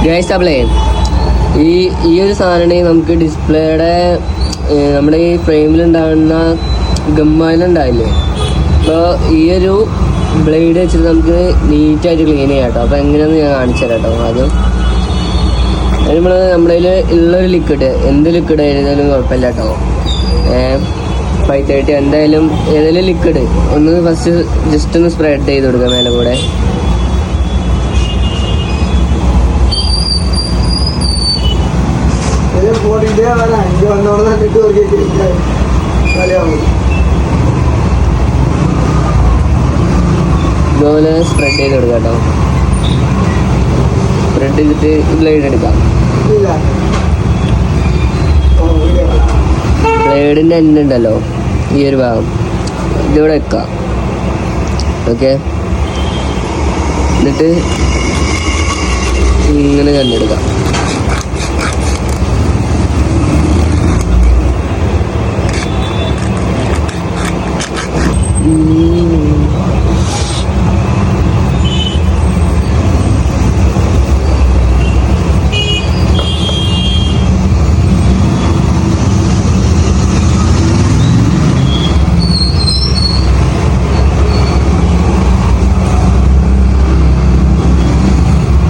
Guys apply ഈ ഒരു സാധനം നമുക്ക് ഡിസ്പ്ലേയുടെ നമ്മുടെ ഈ ഫ്രെയിമിലുണ്ടാകുന്ന ഗമ്മാലുണ്ടാവില്ലേ, അപ്പോൾ ഈ ഒരു ബ്ലേഡ് വെച്ചിട്ട് നമുക്ക് നീറ്റായിട്ട് ക്ലീൻ ചെയ്യാം കേട്ടോ. അപ്പോൾ എങ്ങനെയാണെന്ന് ഞാൻ കാണിച്ചു തരാം കേട്ടോ. ആദ്യം നമ്മുടെ കയ്യിൽ ഉള്ളൊരു ലിക്വിഡ്, എന്ത് ലിക്വിഡ് ആയിരുന്നാലും കുഴപ്പമില്ല കേട്ടോ. 530 എന്തായാലും ഏതെങ്കിലും ലിക്വിഡ് ഒന്ന് ഫസ്റ്റ് ജസ്റ്റ് ഒന്ന് സ്പ്രെഡ് ചെയ്ത് കൊടുക്കുക മേലെ കൂടെ. ഇതുപോലെ സ്പ്രെഡ് ചെയ്ത് കൊടുക്കാം കേട്ടോ. സ്പ്രെഡ് ചെയ്തിട്ട് ബ്ലേഡ് എടുക്കാം. ബ്ലേഡിൻ്റെ എൻഡ് ഉണ്ടല്ലോ, ഈ ഒരു ഭാഗം ഇതിവിടെ വെക്കാം. ഓക്കെ, എന്നിട്ട് ഇങ്ങനെ കണ്ടെടുക്കാം.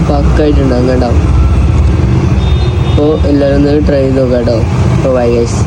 പക്കായിട്ടുണ്ടാകും കേട്ടോ. അപ്പോൾ എല്ലാവരും ഒന്ന് ട്രൈ ചെയ്ത് നോക്കാം കേട്ടോ. അപ്പോൾ ബൈ ഗൈസ്.